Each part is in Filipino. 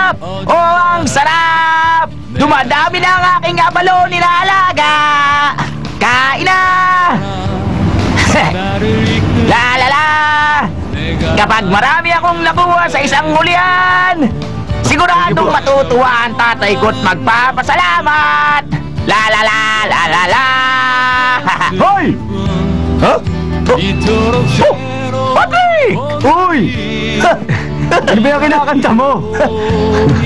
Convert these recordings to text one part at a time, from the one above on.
sarap! Oh, ang sarap! Dumadami na ang aking abalo nilaalaga! Kain na! La la la! Kapag marami akong nakuha sa isang hulihan, siguradong matutuwa ang tatay ko't magpapasalamat! La la la la la la! Hoy! Ha? Oh! Patrick! Uy! Ano ba yung kinakanta mo?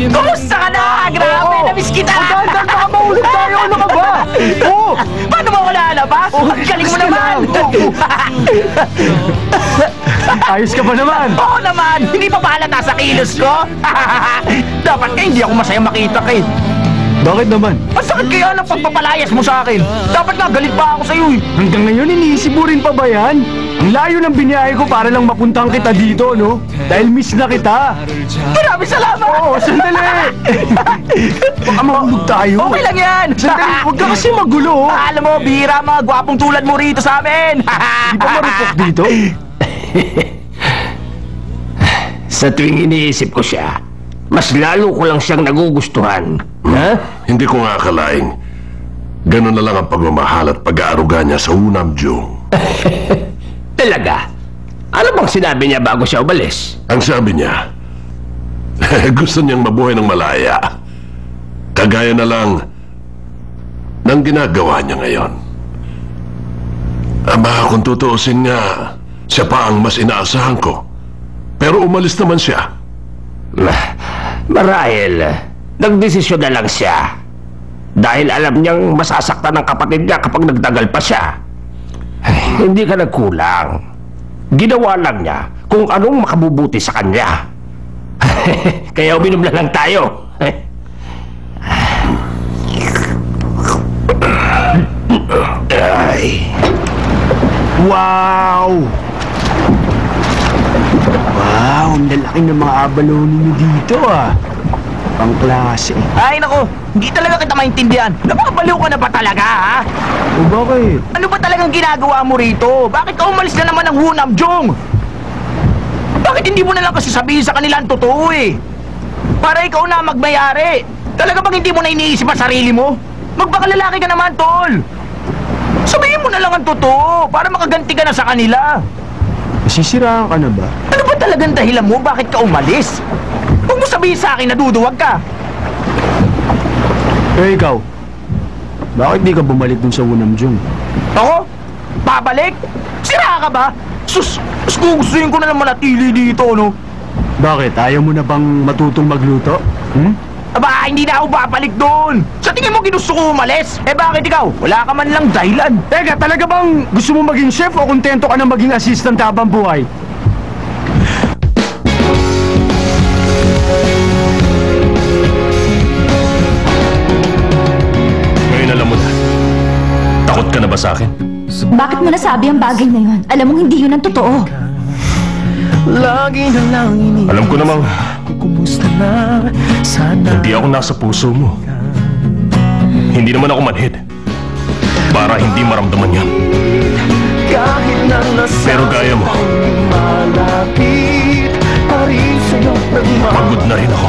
Kumusta ka na? Grabe, namiss kita! Magandang baka mahulog tayo! Ano ka ba? Oo! Paano mo ako lalabas? Ang galing mo naman! Ayos ka ba naman? Oo naman! Hindi pa halata sa kilos ko? Dapat ka hindi ako masaya makita ka eh. Bakit naman? Ang sakit kaya ng pagpapalayas mo sa akin. Dapat nga galit pa ako sa'yo eh. Hanggang ngayon iniisip mo rin pa ba yan? Ang layo ng biniyahe ko para lang mapuntang kita dito, no? Dahil miss na kita. Maraming salamat! Oo, sandali! Baka mahulog tayo. Okay lang yan! Sandali, huwag ka kasi magulo. Alam mo, bihira mga gwapong tulad mo rito sa amin! Di ba marupok dito? Sa tuwing iniisip ko siya, mas lalo ko lang siyang nagugustuhan. Ha? Hindi ko nga akalain. Ganun na lang ang pagmamahal at pag-aaruga niya sa Hunamjung. Talaga? Ano bang sinabi niya bago siya umalis? Ang sabi niya, gusto niyang mabuhay ng malaya. Kagaya na lang ng ginagawa niya ngayon. Aba, kung tutuusin nga, siya pa ang mas inaasahan ko. Pero umalis naman siya. Marahil, nagdesisyon na lang siya. Dahil alam niyang masasaktan ng kapatid niya kapag nagtagal pa siya. Ay, hindi ka nagkulang. Ginawa lang niya kung anong makabubuti sa kanya. Kaya uminom na lang tayo. Ay. Wow! Wow, ang lalaki ng mga abalone niyo dito ah. Pang klase. Ay nako, hindi talaga kita maintindihan. Napakabaliw ka na ba talaga ha? O bakit? Ano ba talagang ginagawa mo rito? Bakit ka umalis na naman ng Hunamjung? Bakit hindi mo na lang kasi sabihin sa kanila ang totoo eh? Para ikaw na magmayari. Talaga bang hindi mo na iniisip ang sarili mo? Magpakalalaki ka naman, tol. Sabihin mo na lang ang totoo para makaganti ka na sa kanila. Nasisiraan ka na ba? Ano ba talagang dahilan mo? Bakit ka umalis? Huwag mo sabihin sa akin na duduwag ka. Eh ikaw, bakit di ka bumalik dun sa Hunamjung? Ako? Babalik? Sira ka ba? Sus, mas gugustuhin ko na naman natili dito, no? Bakit? Ayaw mo na bang matutong magluto? Aba, hindi na ako babalik doon. Sa tingin mo ginusto ko umalis? Eh bakit ikaw? Wala ka man lang dahilan. Teka, talaga bang gusto mo maging chef o kontento ka na maging assistant habang buhay? Ngayon alam mo na. Takot ka na ba sa akin? Bakit mo nasabi ang bagay na yun? Alam mong hindi yun ang totoo. Alam ko namang hindi ako nasa puso mo. Hindi naman ako manhid para hindi maramdaman yan. Pero gaya mo, pagod na rin ako.